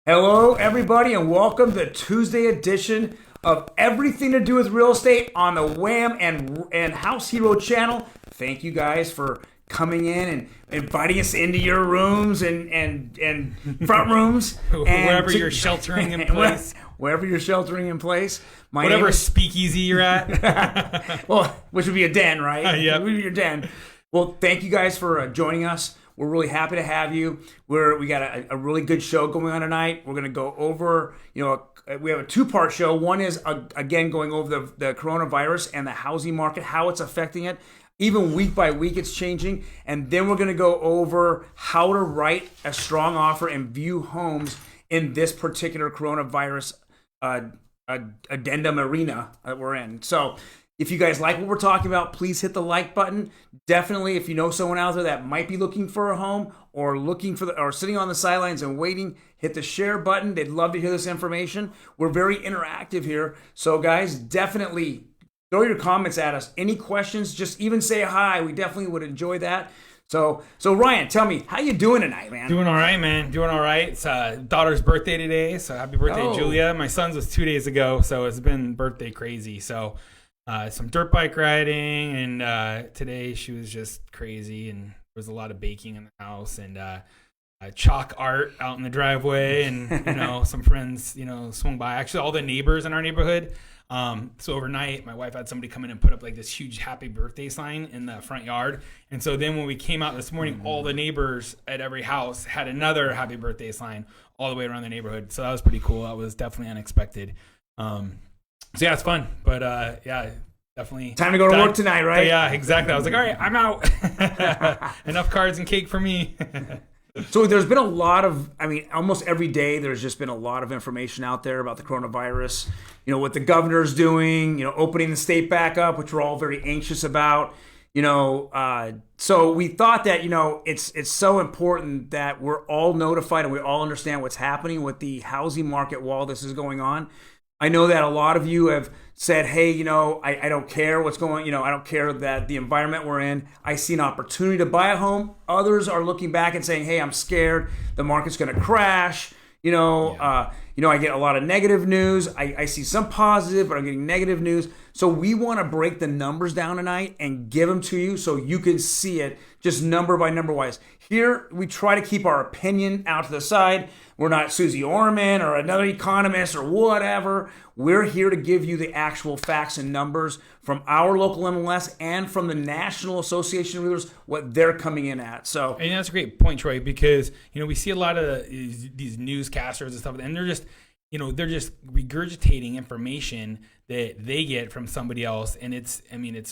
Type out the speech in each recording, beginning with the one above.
Hello, everybody, and welcome to Tuesday edition of Everything to Do with Real Estate on the Wham and House Hero channel. Thank you guys for coming in and inviting us into your rooms and front rooms. Wherever you're sheltering in place. Wherever you're sheltering in place. Whatever speakeasy you're at. Well, which would be a den, right? Yeah. Would be your den. Well, thank you guys for joining us. We're really happy to have you. We got a really good show going on tonight. We're going to go over, we have a two-part show. One is, again, going over the coronavirus and the housing market, how it's affecting it. Even week by week, it's changing. And then we're going to go over how to write a strong offer and view homes in this particular coronavirus addendum arena that we're in. So if you guys like what we're talking about, please hit the like button. Definitely, if you know someone out there that might be looking for a home or or sitting on the sidelines and waiting, hit the share button. They'd love to hear this information. We're very interactive here. So guys, definitely throw your comments at us. Any questions, just even say hi. We definitely would enjoy that. So Ryan, tell me, how you doing tonight, man? Doing all right, man. Doing all right. It's daughter's birthday today, so happy birthday, Julia. My son's was 2 days ago, so it's been birthday crazy. So some dirt bike riding, and today she was just crazy, and there was a lot of baking in the house, and chalk art out in the driveway, and some friends swung by. Actually, all the neighbors in our neighborhood. So overnight, my wife had somebody come in and put up like this huge happy birthday sign in the front yard. And so then when we came out this morning, all the neighbors at every house had another happy birthday sign all the way around the neighborhood. So that was pretty cool. That was definitely unexpected. So yeah, it's fun, but yeah, definitely time to go to work tonight, right? Yeah, exactly. I was like, all right, I'm out. Enough cards and cake for me. So there's been a lot of, almost every day there's just been a lot of information out there about the coronavirus. What the governor's doing, opening the state back up, which we're all very anxious about. So we thought that, it's so important that we're all notified and we all understand what's happening with the housing market while this is going on. I know that a lot of you have said, hey, I don't care what's going, I don't care that the environment we're in. I see an opportunity to buy a home. Others are looking back and saying, hey, I'm scared. The market's going to crash. I get a lot of negative news. I see some positive, but I'm getting negative news. So we want to break the numbers down tonight and give them to you so you can see it just number by number wise. Here, we try to keep our opinion out to the side. We're not Susie Orman or another economist or whatever. We're here to give you the actual facts and numbers from our local MLS and from the National Association of Realtors, what they're coming in at. So, and that's a great point, Troy, because we see a lot of these newscasters and stuff, and they're just regurgitating information that they get from somebody else, and it's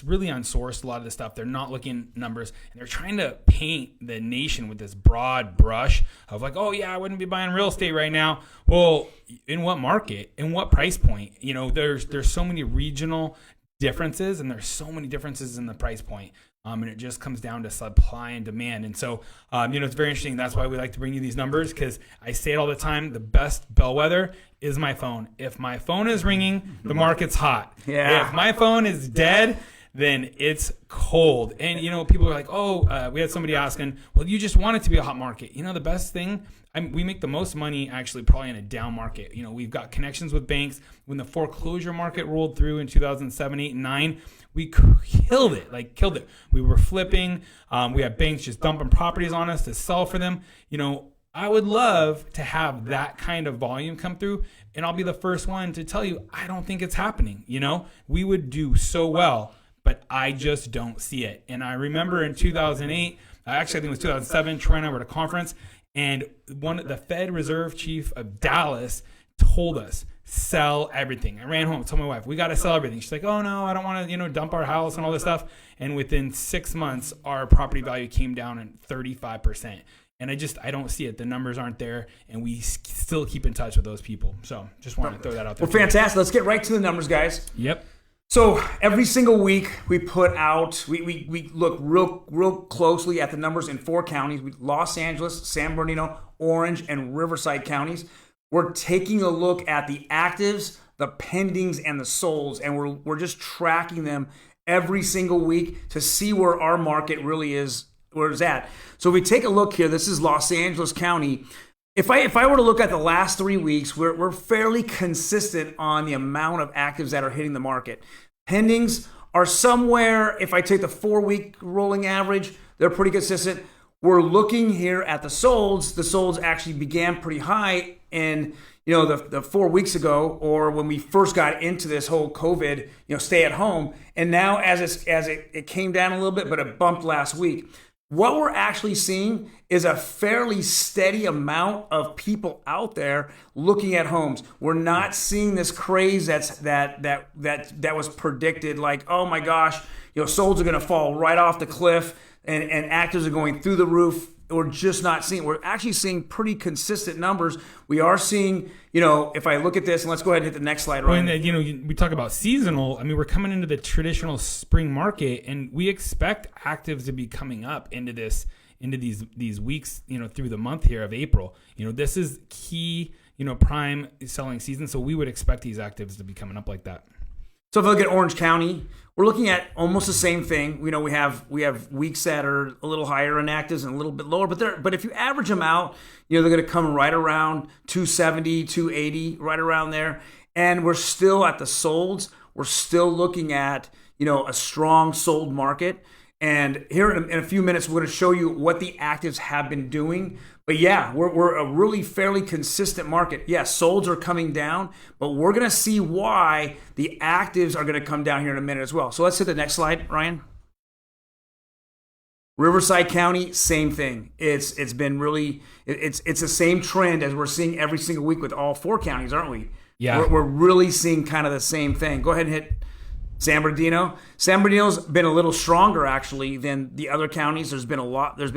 really unsourced. A lot of the stuff, they're not looking at numbers, and they're trying to paint the nation with this broad brush of like, oh yeah, I wouldn't be buying real estate right now. Well, in what market, in what price point? There's so many regional differences, and there's so many differences in the price point. And it just comes down to supply and demand. And so, it's very interesting. That's why we like to bring you these numbers, because I say it all the time. The best bellwether is my phone. If my phone is ringing, the market's hot. Yeah. If my phone is dead, then it's cold. And, people are like, we had somebody asking, well, you just want it to be a hot market. The best thing, we make the most money actually probably in a down market. We've got connections with banks. When the foreclosure market rolled through in 2007, 8, and 9, we killed it. We were flipping. We had banks just dumping properties on us to sell for them. I would love to have that kind of volume come through, and I'll be the first one to tell you, I don't think it's happening. We would do so well, but I just don't see it. And I remember in 2008, actually I think it was 2007, Troy and I were at a conference, and the Fed Reserve Chief of Dallas told us, sell everything. I ran home, told my wife, we got to sell everything. She's like, oh no, I don't want to, dump our house and all this stuff. And within 6 months, our property value came down in 35%. And I don't see it. The numbers aren't there, and we still keep in touch with those people. So just wanted to throw that out there. Well, fantastic. Let's get right to the numbers, guys. Yep. So every single week we put out, we look real closely at the numbers in 4 counties: Los Angeles, San Bernardino, Orange, and Riverside counties. We're taking a look at the actives, the pendings, and the solds, and we're just tracking them every single week to see where our market really is, where it's at. So if we take a look here, this is Los Angeles County. If I were to look at the last 3 weeks, we're fairly consistent on the amount of actives that are hitting the market. Pendings are somewhere, if I take the 4-week rolling average, they're pretty consistent. We're looking here at the solds. The solds actually began pretty high in the 4 weeks ago, or when we first got into this whole COVID, stay at home. And now as it came down a little bit, but it bumped last week. What we're actually seeing is a fairly steady amount of people out there looking at homes. We're not seeing this craze that was predicted, like, oh my gosh, solds are going to fall right off the cliff and actives are going through the roof. We're just not seeing. We're actually seeing pretty consistent numbers. We are seeing, if I look at this, and let's go ahead and hit the next slide, Ryan. When we talk about seasonal, I mean, we're coming into the traditional spring market, and we expect actives to be coming up into these weeks, through the month here of April. This is key, prime selling season, so we would expect these actives to be coming up like that. So if I look at Orange County, we're looking at almost the same thing. We have weeks that are a little higher in actives and a little bit lower, but if you average them out, they're going to come right around 270, 280, right around there. And we're still at the solds. We're still looking at a strong sold market. And here in a few minutes, we're going to show you what the actives have been doing. But yeah, we're a really fairly consistent market. Yes, solds are coming down, but we're going to see why the actives are going to come down here in a minute as well. So let's hit the next slide, Ryan. Riverside County, same thing. It's been really, it's the same trend as we're seeing every single week with all 4 counties, aren't we? Yeah. We're really seeing kind of the same thing. Go ahead and hit San Bernardino. San Bernardino's been a little stronger actually than the other counties. There's been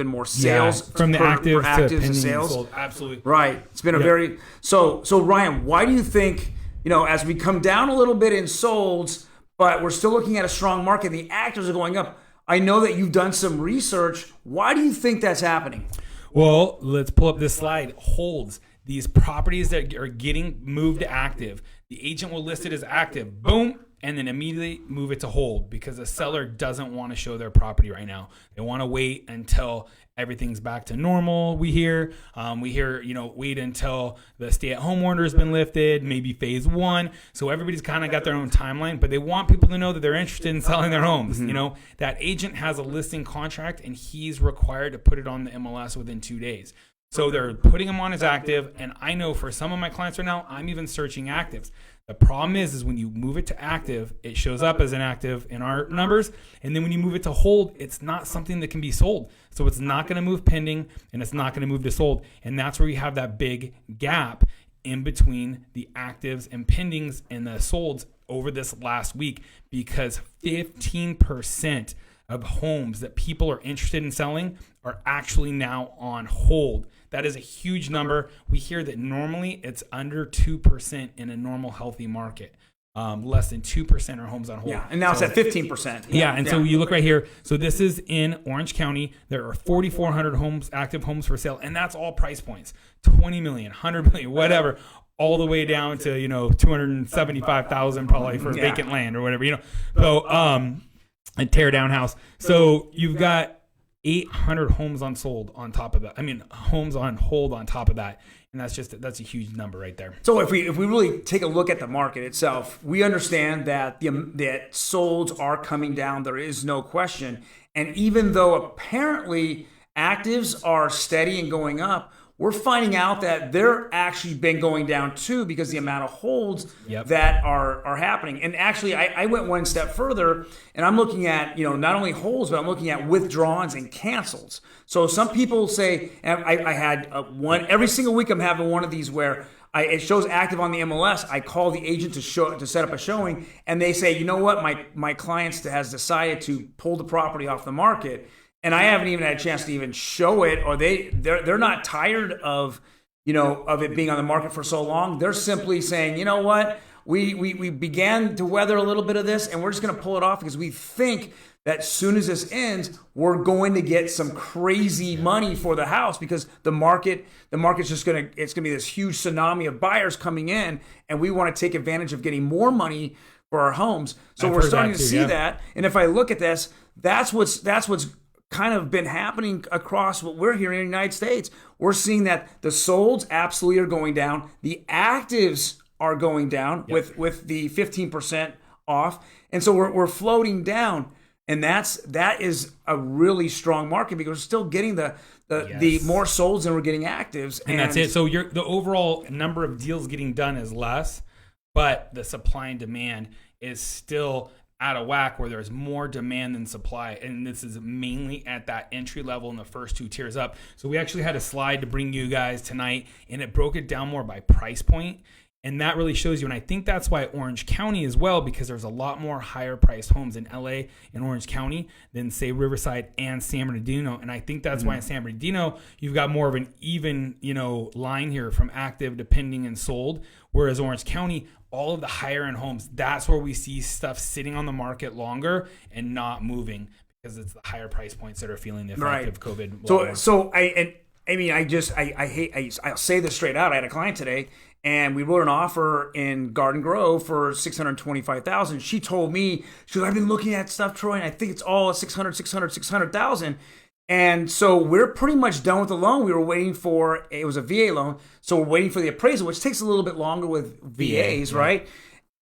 more sales from the actives to sales. Sold. Absolutely. Right. It's been a very so Ryan, why do you think, as we come down a little bit in solds, but we're still looking at a strong market, the actives are going up? I know that you've done some research. Why do you think that's happening? Well, let's pull up this slide. Holds. These properties that are getting moved to active, the agent will list it as active. Boom. And then immediately move it to hold because the seller doesn't want to show their property right now. They want to wait until everything's back to normal. We hear, wait until the stay-at-home order has been lifted, maybe phase 1. So everybody's kind of got their own timeline, but they want people to know that they're interested in selling their homes. Mm-hmm. That agent has a listing contract and he's required to put it on the MLS within 2 days. So they're putting them on as active, and I know for some of my clients right now, I'm even searching actives. The problem is when you move it to active, it shows up as an active in our numbers, and then when you move it to hold, it's not something that can be sold. So it's not going to move pending, and it's not going to move to sold, and that's where you have that big gap in between the actives and pendings and the solds over this last week because 15% of homes that people are interested in selling are actually now on hold. That is a huge number. We hear that normally it's under 2% in a normal healthy market. Less than 2% are homes on hold. Yeah, and now it's at 15%. So you look right here. So this is in Orange County. There are 4,400 homes, active homes for sale, and that's all price points. 20 million, 100 million, whatever, all the way down to 275,000 probably for vacant land or whatever. So a tear down house. So you've got 800 homes unsold on top of that. I mean, homes on hold on top of that. And that's a huge number right there. So if we really take a look at the market itself, we understand that that solds are coming down. There is no question. And even though apparently actives are steady and going up, we're finding out that they're actually been going down too because the amount of holds that are happening. And actually, I went one step further, and I'm looking at not only holds, but I'm looking at withdrawals and cancels. So some people say, and I had one every single week. I'm having one of these where it shows active on the MLS. I call the agent to set up a showing, and they say, you know what, my client has decided to pull the property off the market. And I haven't even had a chance to even show it, or they're not tired of it being on the market for so long. They're simply saying, you know what, we began to weather a little bit of this, and we're just going to pull it off because we think that as soon as this ends, we're going to get some crazy money for the house because the market's just it's gonna be this huge tsunami of buyers coming in, and we want to take advantage of getting more money for our homes. So we're starting to see that. And if I look at this, that's what's kind of been happening across what we're hearing in the United States. We're seeing that the solds absolutely are going down. The actives are going down with the 15% off. And so we're floating down. And that is a really strong market because we're still getting the more solds than we're getting actives. And that's it. So the overall number of deals getting done is less, but the supply and demand is still out of whack where there's more demand than supply. And this is mainly at that entry level in the first 2 tiers up. So we actually had a slide to bring you guys tonight, and it broke it down more by price point. And that really shows you. And I think that's why Orange County as well, because there's a lot more higher priced homes in LA and Orange County than say Riverside and San Bernardino. And I think that's why in San Bernardino, you've got more of an even, line here from active to pending and sold. Whereas Orange County, all of the higher end homes, that's where we see stuff sitting on the market longer and not moving because it's the higher price points that are feeling the effect of COVID. I'll say this straight out. I had a client today, and we wrote an offer in Garden Grove for $625,000. She told me, she goes, I've been looking at stuff, Troy, and I think it's all 600,000. And so we're pretty much done with the loan. We were waiting for, it was a VA loan, so we're waiting for the appraisal, which takes a little bit longer with VAs, right?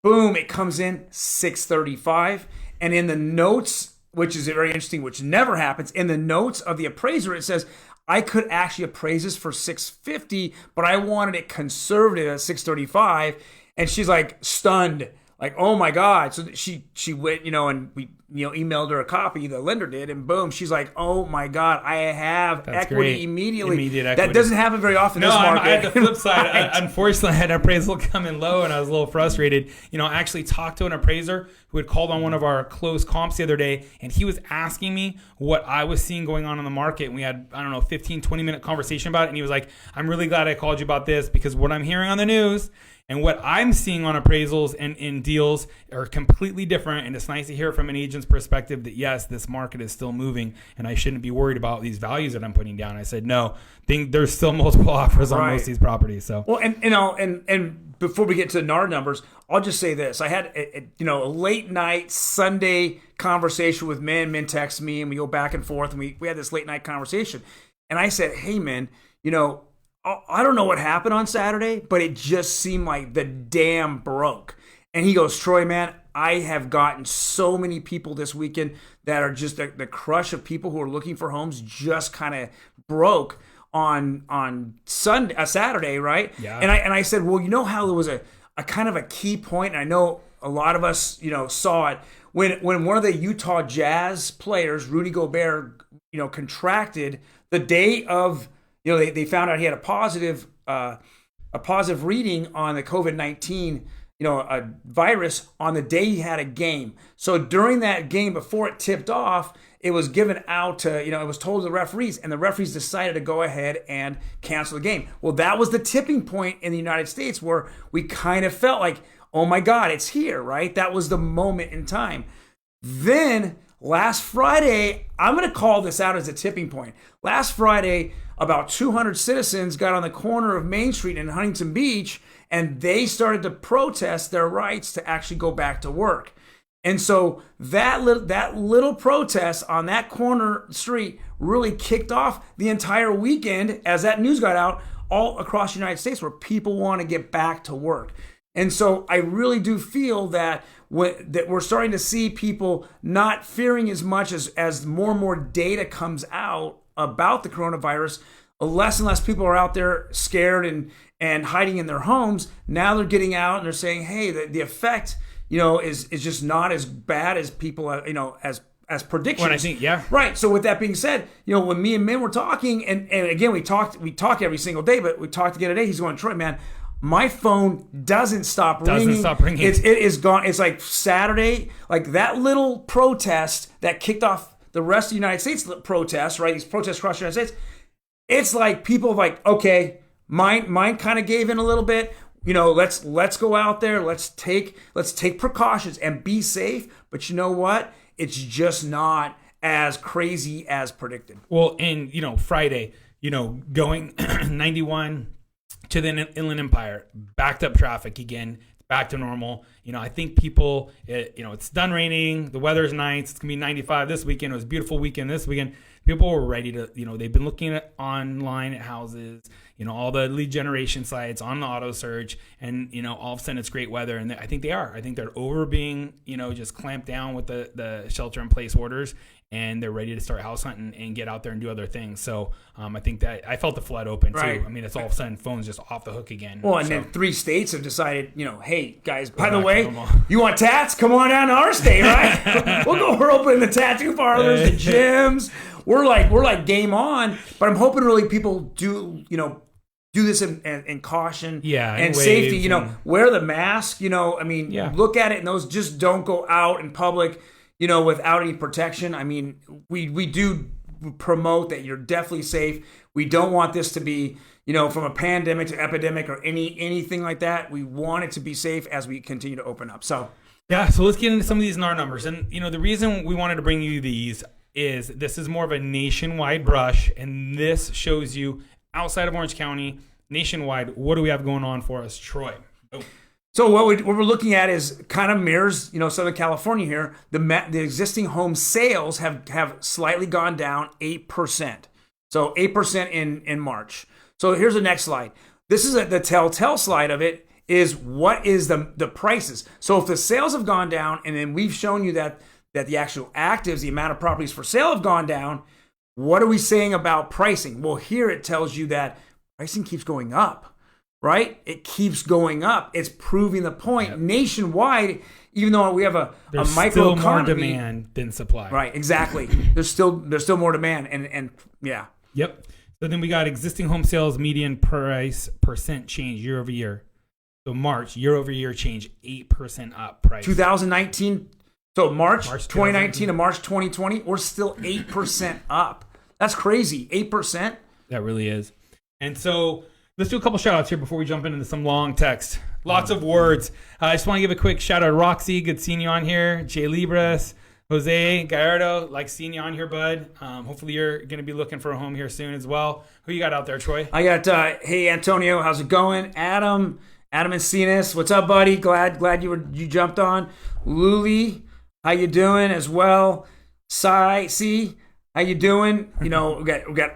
Boom, it comes in $635. And in the notes, which is very interesting, which never happens, in the notes of the appraiser, it says, I could actually appraise this for $650, but I wanted it conservative at $635. And she's like stunned, like, oh my God. So she went, and we emailed her a copy, the lender did, and boom, she's like, oh my God, I have equity immediately. Immediate equity. That doesn't happen very often in this market. I had the flip side. Right. Unfortunately, I had an appraisal come in low and I was a little frustrated. I actually talked to an appraiser who had called on one of our closed comps the other day, and he was asking me what I was seeing going on in the market. And we had, 15, 20-minute conversation about it. And he was like, I'm really glad I called you about this because what I'm hearing on the news and what I'm seeing on appraisals and in deals are completely different. And it's nice to hear from an agent's perspective that, yes, this market is still moving and I shouldn't be worried about these values that I'm putting down. I said, no, there's still multiple offers on most of these properties. So, well, and before we get to NAR numbers, I'll just say this. I had a late night Sunday conversation with men. Men text me and we go back and forth, and we had this late night conversation. And I said, hey, man, I don't know what happened on Saturday, but it just seemed like the dam broke. And he goes, Troy, man, I have gotten so many people this weekend that are just the crush of people who are looking for homes just kind of broke on Saturday, right? Yeah. And I said, well, how there was a kind of a key point, and I know a lot of us, saw it when one of the Utah Jazz players, Rudy Gobert, contracted the day of. They found out he had a positive reading on the COVID-19, a virus on the day he had a game. So during that game, before it tipped off, it was given out to, it was told to the referees, and the referees decided to go ahead and cancel the game. Well, that was the tipping point in the United States where we kind of felt like, oh my God, it's here, right? That was the moment in time. Then last Friday, I'm going to call this out as a tipping point. Last Friday, about 200 citizens got on the corner of Main Street in Huntington Beach, and they started to protest their rights to actually go back to work. And so that little protest on that corner street really kicked off the entire weekend as that news got out all across the United States where people want to get back to work. And so I really do feel that we're starting to see people not fearing as much as more and more data comes out about the coronavirus. Less and less people are out there scared and hiding in their homes. Now they're getting out and they're saying, hey, the effect, is just not as bad as people, as predictions. When I think, yeah. Right. So with that being said, when me and Min were talking, and again, we talk every single day, but we talked again today. He's going, Troy, man, my phone doesn't stop ringing. It is gone. It's like Saturday, like that little protest that kicked off the rest of the United States protests, right? These protests across the United States. It's like people are like, okay, mine kind of gave in a little bit. Let's go out there. Let's take precautions and be safe. But you know what? It's just not as crazy as predicted. Well, and Friday, going 91 to the Inland Empire, backed up traffic again, back to normal. I think people, it's done raining. The weather's nice. It's going to be 95 this weekend. It was a beautiful weekend this weekend. People were ready to, they've been looking at online at houses, all the lead generation sites on the auto search, and, all of a sudden it's great weather. And I think they are. I think they're over being, just clamped down with the shelter in place orders, and they're ready to start house hunting and get out there and do other things. So I think that I felt the flood open too. I mean, it's all of a sudden phones just off the hook again. Well, and then 3 states have decided, hey guys, by the way, you want tats? Come on down to our state, right? We're opening the tattoo parlors, the gyms. We're like game on. But I'm hoping really people do this in caution and safety. Wear the mask. Look at it, and those just don't go out in public, without any protection. I mean, we do promote that you're definitely safe. We don't want this to be, from a pandemic to epidemic or anything like that. We want it to be safe as we continue to open up. So let's get into some of these NAR numbers. And the reason we wanted to bring you these is this is more of a nationwide brush, and this shows you outside of Orange County, nationwide, what do we have going on for us, Troy? So what we're looking at is kind of mirrors, Southern California here. The existing home sales have slightly gone down 8%. So 8% in March. So here's the next slide. This is the telltale slide of it is what is the prices. So if the sales have gone down, and then we've shown you that the actual actives, the amount of properties for sale have gone down, what are we saying about pricing? Well, here it tells you that pricing keeps going up, right? It keeps going up. It's proving the point nationwide, even though we have a microeconomy. There's still more demand than supply. Right, exactly. There's still more demand, and yeah. Yep. So then we got existing home sales median price percent change year over year. So March year over year change 8% up price. 2019. So March 2019 to March 2020, we're still 8% up. That's crazy. 8%. That really is. And so let's do a couple shout outs here before we jump into some long text. Lots of words. I just want to give a quick shout out to Roxy. Good seeing you on here. Jay Libras, Jose Gallardo. Like seeing you on here, bud. Hopefully you're going to be looking for a home here soon as well. Who you got out there, Troy? I got, hey, Antonio. How's it going? Adam Encinas. What's up, buddy? Glad you jumped on. Luli. How you doing as well? C, how you doing? We got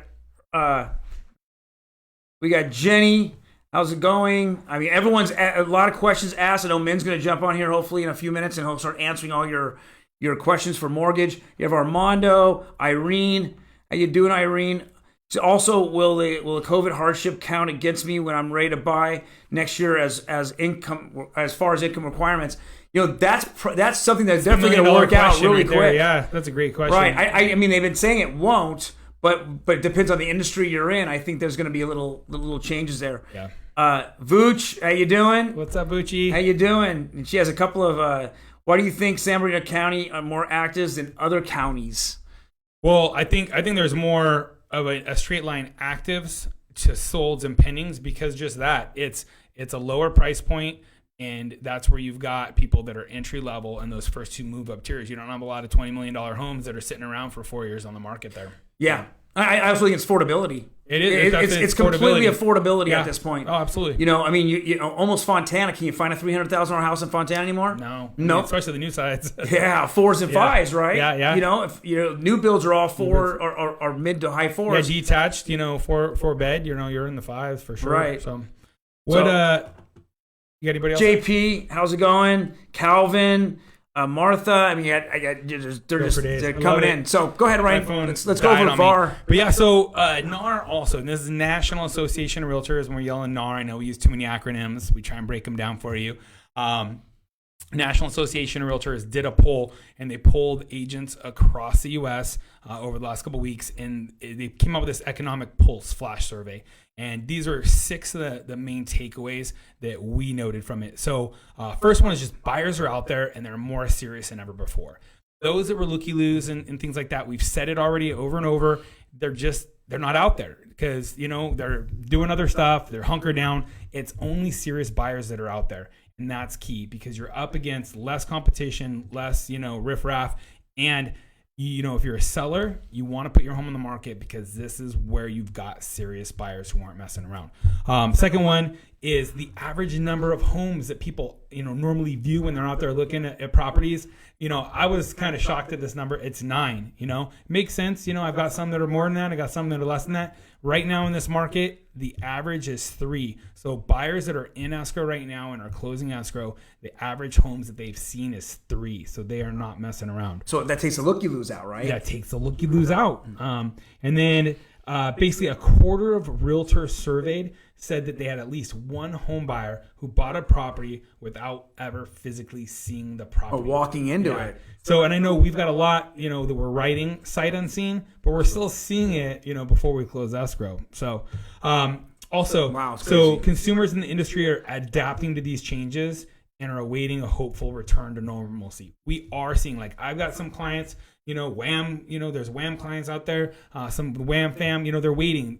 Jenny. How's it going? I mean, everyone's a lot of questions asked. I know Min's going to jump on here hopefully in a few minutes, and he'll start answering all your questions for mortgage. You have Armando, Irene. How you doing, Irene? Also, will the COVID hardship count against me when I'm ready to buy next year as income, as far as income requirements? That's something that's definitely going to work out really quick. Yeah, that's a great question. Right. I mean, they've been saying it won't, but it depends on the industry you're in. I think there's going to be a little changes there. Yeah. Vooch, how you doing? What's up, Voochie? How you doing? And she has a couple of. Why do you think San Bernardino County are more actives than other counties? Well, I think there's more of a straight line actives to solds and pendings because just that it's a lower price point. And that's where you've got people that are entry level in those first 2 move up tiers. You don't have a lot of $20 million homes that are sitting around for 4 years on the market there. Yeah. I also think it's affordability. It is. It's completely affordability at this point. Oh, absolutely. I mean, you almost Fontana. Can you find a $300,000 house in Fontana anymore? No. No. Especially the new sides. Yeah, 4s and 5s, right? Yeah. If new builds are all 4 or mid to high 4s. Yeah, detached. 4 bed. You're in the 5s for sure. Right. So, what? You got anybody else? JP, how's it going? Calvin, Martha. I mean, they're coming in. So go ahead, Ryan. Let's go over the VAR. But yeah, so NAR also. And this is National Association of Realtors. When we're yelling NAR, I know we use too many acronyms. We try and break them down for you. National Association of Realtors did a poll, and they polled agents across the U.S. Over the last couple of weeks, and they came up with this economic pulse flash survey. And these are 6 of the main takeaways that we noted from it. So first one is just buyers are out there, and they're more serious than ever before. Those that were looky-loos and things like that, we've said it already over and over, they're not out there because, they're doing other stuff. They're hunkered down. It's only serious buyers that are out there. And that's key because you're up against less competition, less, riffraff. And, if you're a seller, you want to put your home on the market because this is where you've got serious buyers who aren't messing around. Second one is the average number of homes that people, normally view when they're out there looking at properties. I was kind of shocked at this number. It's 9, makes sense. I've got some that are more than that. I got some that are less than that. Right now in this market, the average is 3. So buyers that are in escrow right now and are closing escrow, the average homes that they've seen is 3. So they are not messing around. So that takes a looky-loos out, right? Yeah, it takes a looky-loos out. And then basically a quarter of realtors surveyed said that they had at least one home buyer who bought a property without ever physically seeing the property. Or walking into it. So, and I know we've got a lot, that we're writing sight unseen, but we're still seeing it, before we close escrow. So, also, wow, so consumers in the industry are adapting to these changes and are awaiting a hopeful return to normalcy. We are seeing, I've got some clients, Wham, there's Wham clients out there, some Wham fam, they're waiting,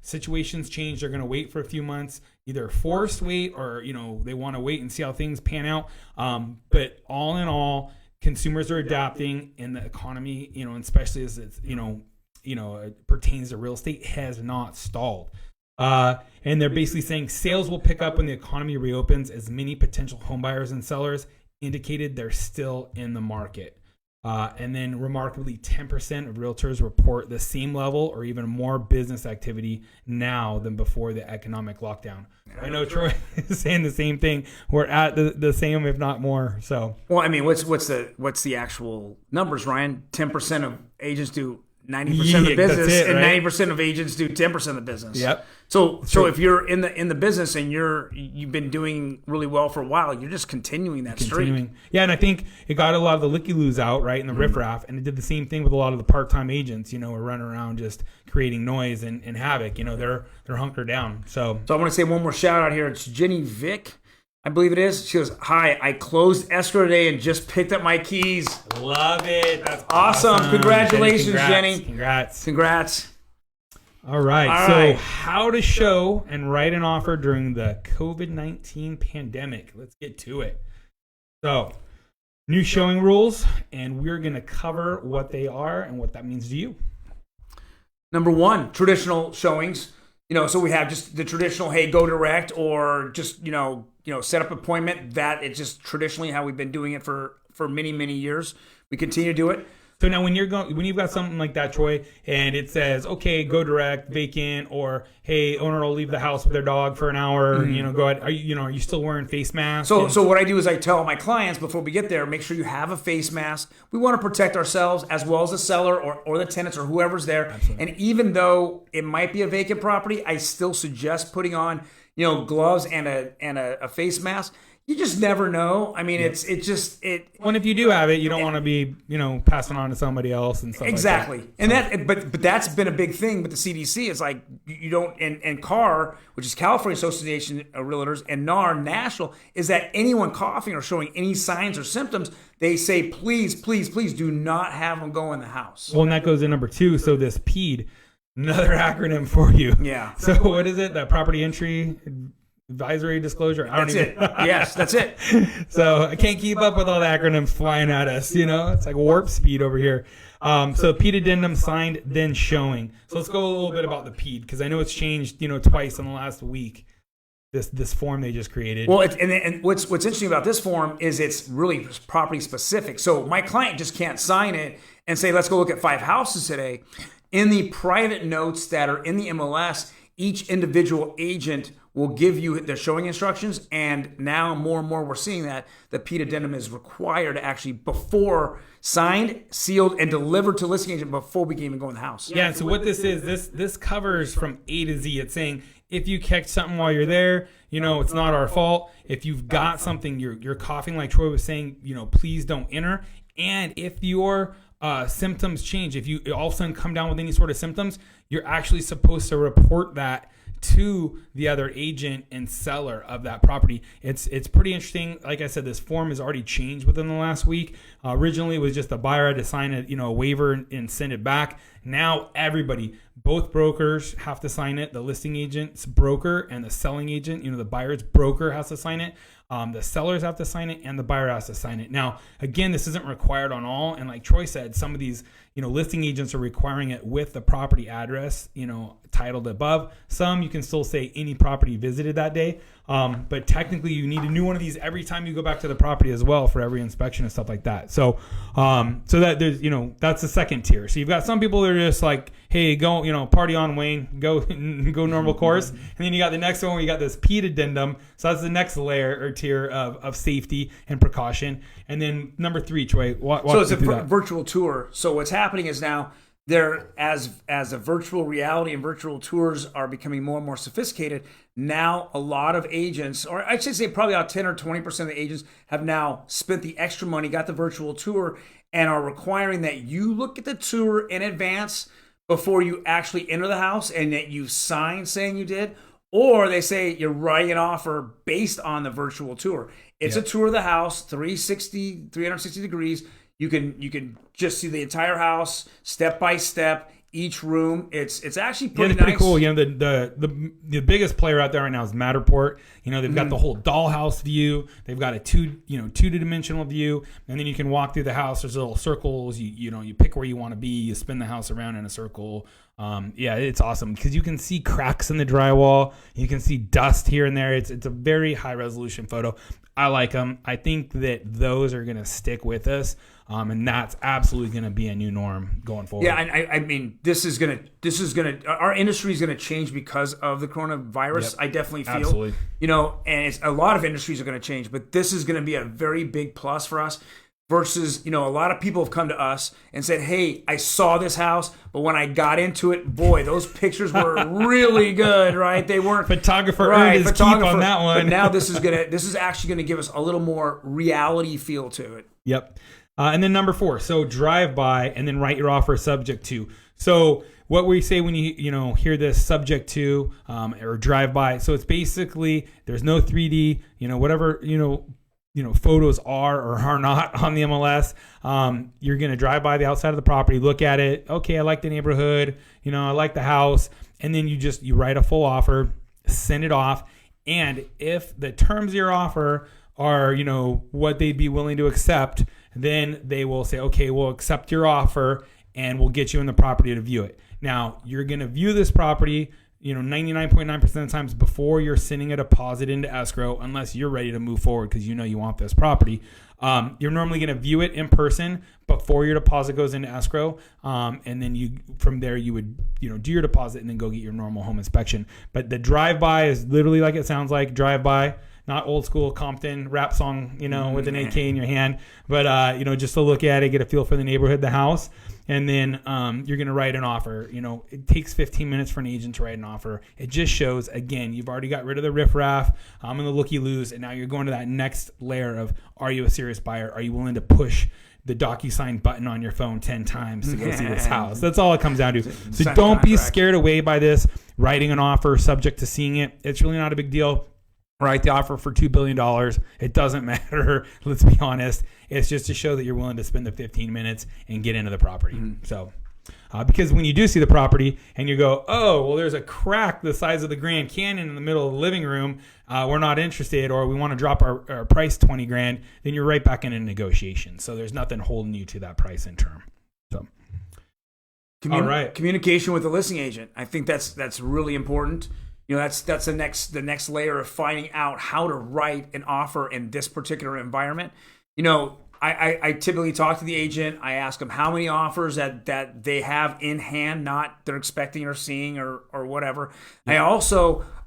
situations change. They're going to wait for a few months, either forced wait or, they want to wait and see how things pan out. But all in all, consumers are adapting, and the economy, and especially as it's, it pertains to real estate, has not stalled. And they're basically saying sales will pick up when the economy reopens, as many potential home buyers and sellers indicated they're still in the market. And then remarkably, 10% of realtors report the same level or even more business activity now than before the economic lockdown. I know Troy is saying the same thing. We're at the same, if not more. So, well, I mean, what's the actual numbers, Ryan? 10% of agents do 90% of the business, and 90% of agents do 10% of the business. Yep. So if you're in the business and you've been doing really well for a while, you're just continuing that streak. Yeah, and I think it got a lot of the licky-loos out, right, in the riffraff, and it did the same thing with a lot of the part-time agents. We're running around just creating noise and havoc. They're hunkered down. So I want to say one more shout out here. It's Jenny Vick, I believe it is. She goes, "Hi, I closed escrow today and just picked up my keys." Love it. That's awesome. Congratulations, Jenny. Congrats. All right. So how to show and write an offer during the COVID-19 pandemic. Let's get to it. So new showing rules, and we're going to cover what they are and what that means to you. Number 1, traditional showings. So we have just the traditional, hey, go direct, or just, set up appointment. That it's just traditionally how we've been doing it for many, many years. We continue to do it. So now when you've got something like that, Troy, and it says, okay, go direct, vacant, or hey, owner will leave the house with their dog for an hour, go ahead. Are you still wearing face masks? So what I do is I tell my clients before we get there, make sure you have a face mask. We want to protect ourselves as well as the seller or the tenants or whoever's there. Absolutely. And even though it might be a vacant property, I still suggest putting on, gloves and a face mask. You just never know. I mean, it's just. Well, if you do have it, you don't want to be, passing on to somebody else and stuff exactly. like that. And but that's been a big thing with the CDC. It's like you don't, and CAR, which is California Association of Realtors, and NAR, National, is that anyone coughing or showing any signs or symptoms, they say, please, please, please do not have them go in the house. Well, and that goes to number 2. So this PED, another acronym for you. Yeah. So what is it? That property entry advisory disclosure. That's it. Yes, that's it. So I can't keep up with all the acronyms flying at us. It's like warp speed over here. So PED addendum signed, then showing. So let's go a little bit about the PED, because I know it's changed, twice in the last week. This form they just created. Well, and what's interesting about this form is it's really property specific. So my client just can't sign it and say, let's go look at 5 houses today. In the private notes that are in the MLS, each individual agent will give you their showing instructions, and now more and more we're seeing that the PED addendum is required actually before signed, sealed, and delivered to listing agent before we can even go in the house. Yeah, so what this is, this covers from A to Z. It's saying if you catch something while you're there, it's not our fault. If you've got something, you're coughing like Troy was saying, please don't enter. And if your symptoms change, if you all of a sudden come down with any sort of symptoms, you're actually supposed to report that to the other agent and seller of that property. It's pretty interesting. Like I said, this form has already changed within the last week. Originally, it was just the buyer had to sign a waiver and send it back. Now everybody, both brokers have to sign it. The listing agent's broker and the selling agent, the buyer's broker has to sign it. The sellers have to sign it and the buyer has to sign it. Now, again, this isn't required on all. And like Troy said, some of these, listing agents are requiring it with the property address, titled above. Some you can still say any property visited that day. But technically you need a new one of these every time you go back to the property as well for every inspection and stuff like that. So, so that there's, that's the second tier. So you've got some people that are just like, hey, go, party on, Wayne, go normal course. And then you got the next one where you got this Pete addendum. So that's the next layer or tier of safety and precaution. And then number 3, Troy, so it's a virtual tour. So what's happening is now there, as a virtual reality and virtual tours are becoming more and more sophisticated, now a lot of agents, or I should say probably about 10 or 20% of the agents have now spent the extra money, got the virtual tour, and are requiring that you look at the tour in advance before you actually enter the house and that you sign saying you did. Or they say you're writing an offer based on the virtual tour. It's a tour of the house, 360 degrees. You can just see the entire house, step by step, each room. It's actually pretty pretty nice. Cool. The biggest player out there right now is Matterport. They've got the whole dollhouse view. They've got a two-dimensional view, and then you can walk through the house. There's little circles. You pick where you want to be. You spin the house around in a circle. It's awesome because you can see cracks in the drywall. You can see dust here and there. It's a very high resolution photo. I like them. I think that those are going to stick with us. And that's absolutely going to be a new norm going forward. Yeah, I mean, this is gonna. Our industry is gonna change because of the coronavirus. Yep. I definitely feel. Absolutely. And a lot of industries are gonna change, but this is gonna be a very big plus for us. Versus, a lot of people have come to us and said, "Hey, I saw this house, but when I got into it, boy, those pictures were really good, right? They weren't photographer earned his keep on that one." But now this is actually gonna give us a little more reality feel to it. Yep. And then number 4, so drive by and then write your offer subject to. So what we say when you hear this subject to or drive by. So it's basically there's no 3D, whatever photos are or are not on the MLS. You're gonna drive by the outside of the property, look at it. Okay, I like the neighborhood. I like the house, and then you write a full offer, send it off, and if the terms of your offer are what they'd be willing to accept, then they will say, okay, we'll accept your offer and we'll get you in the property to view it. Now, you're going to view this property, 99.9% of the times before you're sending a deposit into escrow, unless you're ready to move forward because you want this property. You're normally going to view it in person before your deposit goes into escrow. And then from there, you would, do your deposit and then go get your normal home inspection. But the drive-by is literally like it sounds like, drive-by. Not old school Compton rap song, with an AK in your hand, but just to look at it, get a feel for the neighborhood, the house, and then you're going to write an offer. It takes 15 minutes for an agent to write an offer. It just shows, again, you've already got rid of the riffraff and the looky-loos, and now you're going to that next layer of, are you a serious buyer? Are you willing to push the DocuSign button on your phone 10 times to go see this house? That's all it comes down to. So don't be scared away by this. Writing an offer subject to seeing it. It's really not a big deal. Write the offer for $2 billion. It doesn't matter. Let's be honest. It's just to show that you're willing to spend the 15 minutes and get into the property. Mm-hmm. So, because when you do see the property and you go, oh, well, there's a crack the size of the Grand Canyon in the middle of the living room. We're not interested, or we want to drop our price $20,000. Then you're right back in a negotiation. So there's nothing holding you to that price in term. So, all right. Communication with the listing agent. I think that's really important. That's the next layer of finding out how to write an offer in this particular environment. I typically talk to the agent. I ask them how many offers that they have in hand, not they're expecting or seeing or whatever. Yeah.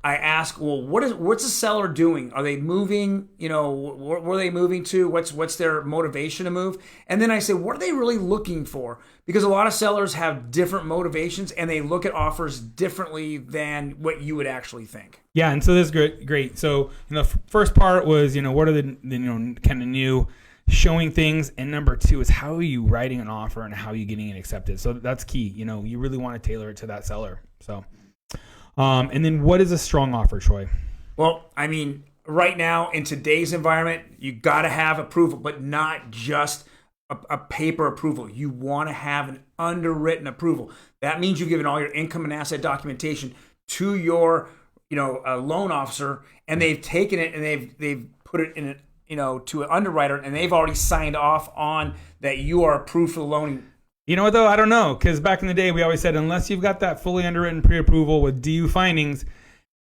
I ask, well, what's the seller doing? Are they moving? Where are they moving to? What's their motivation to move? And then I say, what are they really looking for? Because a lot of sellers have different motivations and they look at offers differently than what you would actually think. Yeah, and so this is great. So first part was what are the kind of new showing things, and number 2 is how are you writing an offer and how are you getting it accepted. So that's key. You really want to tailor it to that seller. So. And then what is a strong offer, Troy? Well, I mean, right now in today's environment, you got to have approval, but not just a paper approval. You want to have an underwritten approval. That means you've given all your income and asset documentation to your, loan officer, and they've taken it and they've put it in to an underwriter, and they've already signed off on that you are approved for the loan. You know what, though? I don't know, because back in the day, we always said, unless you've got that fully underwritten pre-approval with DU findings,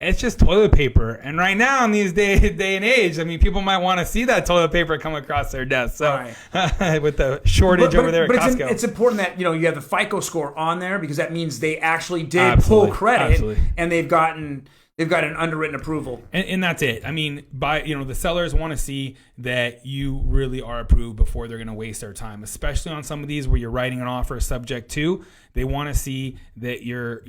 it's just toilet paper. And right now, in these day and age, I mean, people might want to see that toilet paper come across their desk. So right. With the shortage over there at Costco. It's important that, you have the FICO score on there, because that means they actually did pull credit and they've got an underwritten approval. And that's it. I mean, the sellers want to see that you really are approved before they're going to waste their time, especially on some of these where you're writing an offer subject to. They want to see that you're,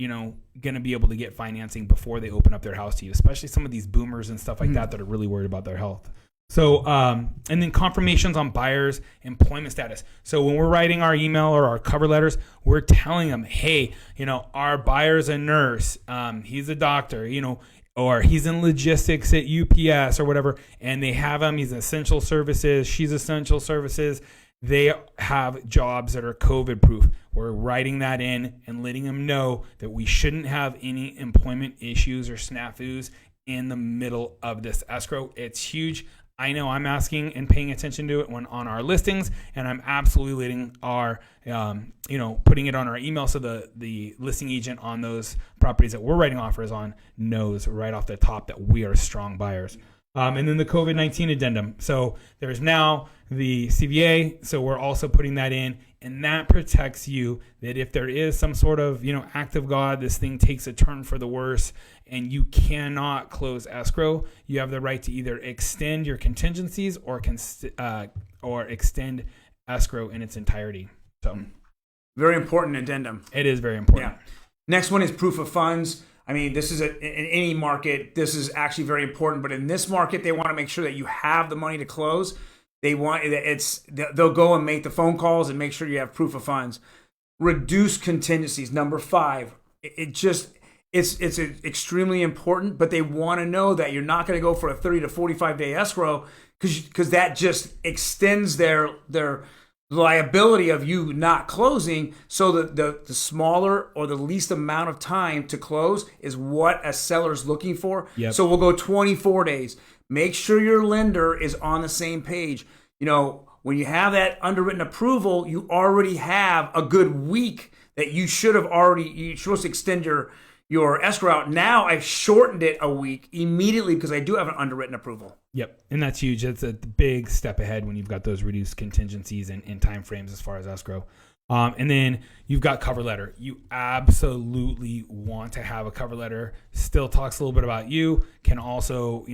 going to be able to get financing before they open up their house to you, especially some of these boomers and stuff like that are really worried about their health. So, and then confirmations on buyers' employment status. So when we're writing our email or our cover letters, we're telling them, hey, our buyer's a nurse, he's a doctor, or he's in logistics at UPS or whatever, and they have him, he's essential services, she's essential services. They have jobs that are COVID proof. We're writing that in and letting them know that we shouldn't have any employment issues or snafus in the middle of this escrow. It's huge. I know I'm asking and paying attention to it when on our listings, and I'm absolutely letting our, putting it on our email so the listing agent on those properties that we're writing offers on knows right off the top that we are strong buyers. And then the COVID-19 addendum. So there's now the CVA, so we're also putting that in, and that protects you that if there is some sort of, act of God, this thing takes a turn for the worse, and you cannot close escrow, you have the right to either extend your contingencies or extend escrow in its entirety. So, very important addendum. It is very important. Yeah. Next one is proof of funds. I mean, this is in any market, this is actually very important. But in this market, they want to make sure that you have the money to close. They'll go and make the phone calls and make sure you have proof of funds. Reduce contingencies. Number 5. It's extremely important, but they want to know that you're not going to go for a 30 to 45 day escrow because that just extends their liability of you not closing. So the smaller or the least amount of time to close is what a seller's looking for. Yep. So we'll go 24 days. Make sure your lender is on the same page. When you have that underwritten approval, you already have a good week that you're supposed to extend your escrow out. Now I've shortened it a week immediately because I do have an underwritten approval. Yep, and that's huge. That's a big step ahead when you've got those reduced contingencies and time frames as far as escrow. And then you've got cover letter. You absolutely want to have a cover letter. Still talks a little bit about you. Can also,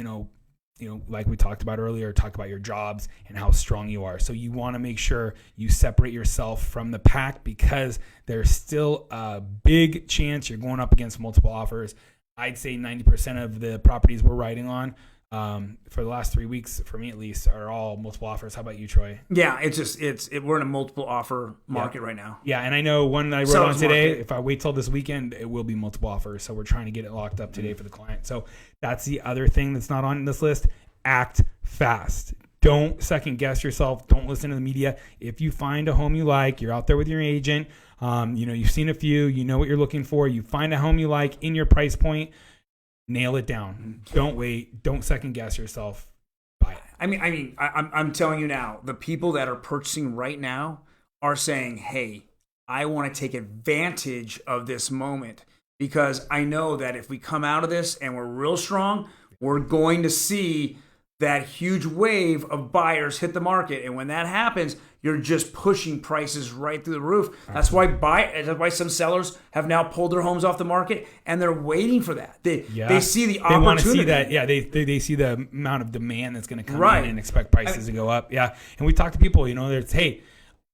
like we talked about earlier, talk about your jobs and how strong you are. So you want to make sure you separate yourself from the pack because there's still a big chance you're going up against multiple offers. I'd say 90% of the properties we're writing on for the last 3 weeks, for me at least, are all multiple offers. How about you, Troy? Yeah, we're in a multiple offer market right now. Yeah, and I know one that I wrote on today, if I wait till this weekend, it will be multiple offers. So we're trying to get it locked up today for the client. So that's the other thing that's not on this list. Act fast. Don't second guess yourself. Don't listen to the media. If you find a home you like, you're out there with your agent, you've seen a few, you know what you're looking for, you find a home you like in your price point, nail it down. Don't wait. Don't second guess yourself. Buy it. I'm telling you now, the people that are purchasing right now are saying, hey, I want to take advantage of this moment because I know that if we come out of this and we're real strong, we're going to see that huge wave of buyers hit the market. And when that happens, you're just pushing prices right through the roof. That's why some sellers have now pulled their homes off the market, and they're waiting for that. They see the opportunity. They want to see that. Yeah, they see the amount of demand that's going to come in and expect prices to go up. Yeah, and we talk to people, there's, hey,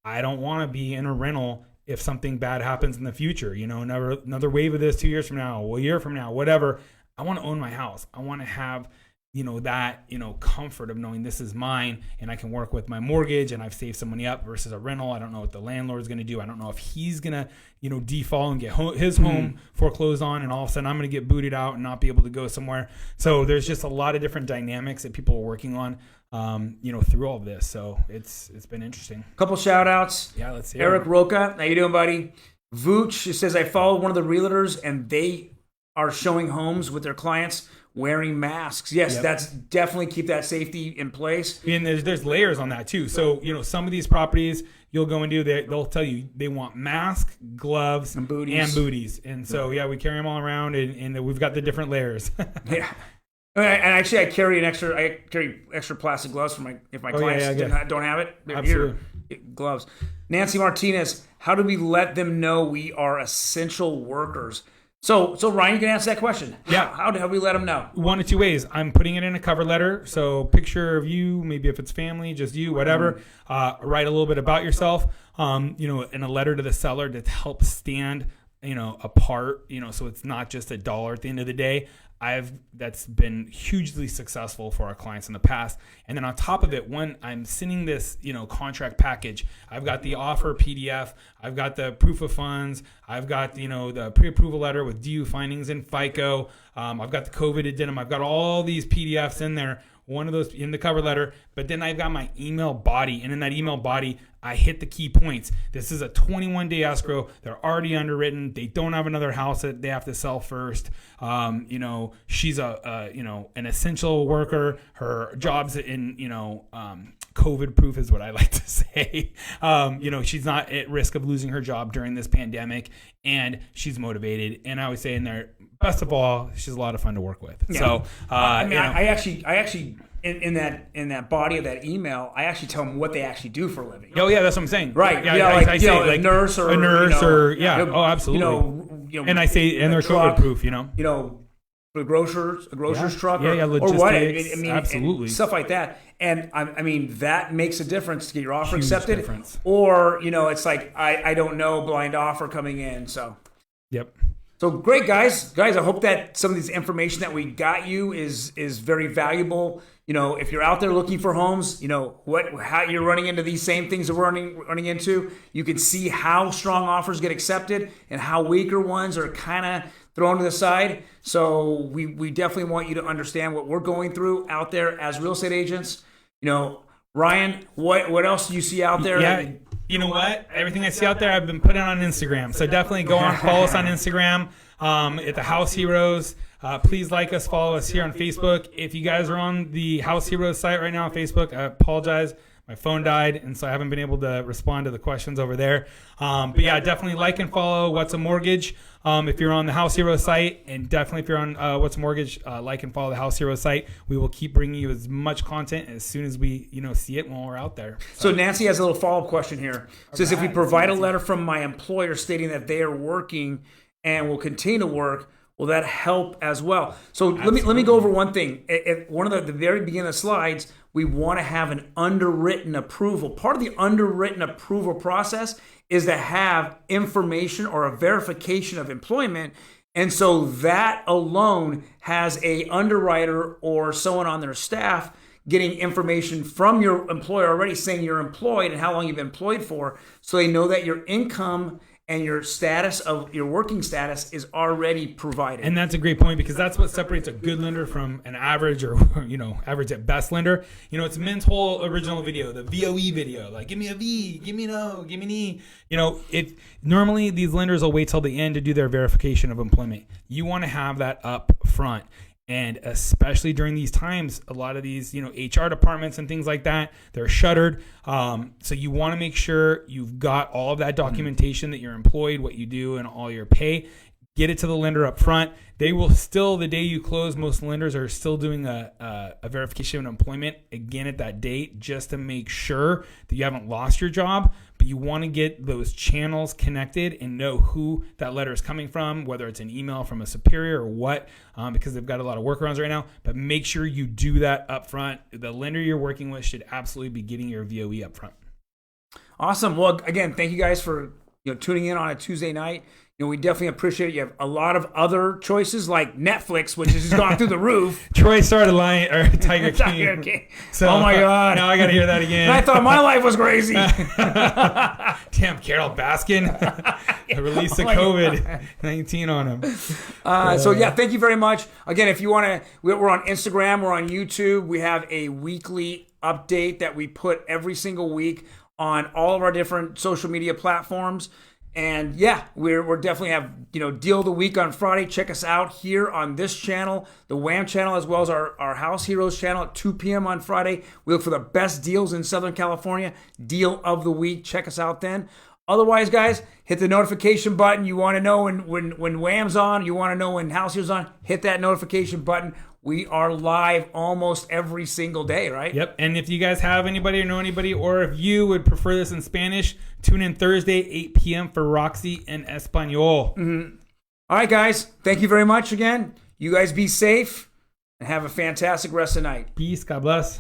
I don't want to be in a rental if something bad happens in the future. Another wave of this 2 years from now, a year from now, whatever. I want to own my house. I want to have that, comfort of knowing this is mine and I can work with my mortgage and I've saved some money up versus a rental. I don't know what the landlord's going to do. I don't know if he's going to, default and get his home foreclosed on, and all of a sudden I'm going to get booted out and not be able to go somewhere. So there's just a lot of different dynamics that people are working on, through all of this. So it's been interesting. Couple shout outs. Yeah, let's see. Eric Roca, how you doing, buddy? Vooch says, I followed one of the realtors and they are showing homes with their clients wearing masks. Yes, that's definitely keep that safety in place. And there's layers on that too. So, some of these properties you'll go into, they'll tell you they want mask, gloves, and booties. And so, we carry them all around, and we've got the different layers. Yeah. And actually, I carry extra plastic gloves for if my clients don't have it. They're Absolutely. Here, gloves. Nancy Martinez, how do we let them know we are essential workers? So Ryan, you can answer that question. Yeah. How do we let them know? One of two ways. I'm putting it in a cover letter. So picture of you, maybe if it's family, just you, whatever. Write a little bit about yourself, in a letter to the seller to help stand, apart, so it's not just a dollar at the end of the day. That's been hugely successful for our clients in the past. And then on top of it, when I'm sending this, contract package, I've got the offer PDF, I've got the proof of funds, I've got, the pre-approval letter with due findings in FICO, I've got the COVID addendum, I've got all these PDFs in there, one of those in the cover letter, but then I've got my email body, and in that email body, I hit the key points. This is a 21-day escrow. They're already underwritten. They don't have another house that they have to sell first. She's an essential worker. Her job's in, COVID proof is what I like to say. She's not at risk of losing her job during this pandemic, and she's motivated. And I always say in there, best of all, she's a lot of fun to work with. Yeah. So, I actually in that body of that email, I actually tell them what they actually do for a living. Oh yeah, that's what I'm saying. Right. Yeah, I say like a nurse or oh, absolutely. And I say, and they're COVID proof, a grocer's truck, logistics, or what? I mean, absolutely, stuff like that. And I mean, that makes a difference to get your offer Huge accepted. Difference. Or it's like I don't know, blind offer coming in. So yep. So great, guys. I hope that some of this information that we got you is very valuable. If you're out there looking for homes, how you're running into these same things that we're running into. You can see how strong offers get accepted and how weaker ones are kind of thrown to the side. So we definitely want you to understand what we're going through out there as real estate agents. Ryan, what else do you see out there? Yeah. You know what? Everything I see out there, I've been putting on Instagram. So definitely go on, follow us on Instagram at the House Heroes. Please like us, follow us here on Facebook. If you guys are on the House Heroes site right now on Facebook, I apologize. My phone died, and so I haven't been able to respond to the questions over there. But yeah, definitely like and follow What's a Mortgage if you're on the House Hero site, and definitely if you're on What's a Mortgage, like and follow the House Hero site. We will keep bringing you as much content as soon as we see it when we're out there. So Nancy has a little follow-up question here. It says, if we provide a letter from my employer stating that they are working and will continue to work, will that help as well? So let me go over one thing. At one of the very beginning of the slides, we want to have an underwritten approval. Part of the underwritten approval process is to have information or a verification of employment. And so that alone has a underwriter or someone on their staff getting information from your employer already saying you're employed and how long you've been employed for, so they know that your income and your status of your working status is already provided. And that's a great point, because that's what separates a good lender from an average or, average at best lender. It's Min's whole original video, the VOE video, like give me a V, give me an O, give me an E. If normally these lenders will wait till the end to do their verification of employment. You want to have that up front. And especially during these times, a lot of these, HR departments and things like that, they're shuttered. So you want to make sure you've got all of that documentation that you're employed, what you do, and all your pay. Get it to the lender up front. They will still, the day you close, most lenders are still doing a verification of employment again at that date, just to make sure that you haven't lost your job. But you want to get those channels connected and know who that letter is coming from, whether it's an email from a superior or what, because they've got a lot of workarounds right now. But make sure you do that up front. The lender you're working with should absolutely be getting your VOE up front. Awesome. Well, again, thank you guys for tuning in on a Tuesday night. we definitely appreciate it. You have a lot of other choices like Netflix, which has just gone through the roof. Troy started Tiger King. King. So, oh my God. Now I got to hear that again. And I thought my life was crazy. Damn, Carol Baskin released the COVID-19 on him. So yeah, thank you very much. Again, if you want to, we're on Instagram, we're on YouTube. We have a weekly update that we put every single week on all of our different social media platforms. And yeah, we're definitely have, deal of the week on Friday. Check us out here on this channel, the Wham channel, as well as our House Heroes channel at 2 p.m. on Friday. We look for the best deals in Southern California. Deal of the week. Check us out then. Otherwise, guys, hit the notification button. You want to know when Wham's on, you want to know when House Heroes on, hit that notification button. We are live almost every single day, right? Yep. And if you guys have anybody or know anybody, or if you would prefer this in Spanish, tune in Thursday, 8 p.m. for Roxy en Español. Mm-hmm. All right, guys. Thank you very much again. You guys be safe and have a fantastic rest of the night. Peace. God bless.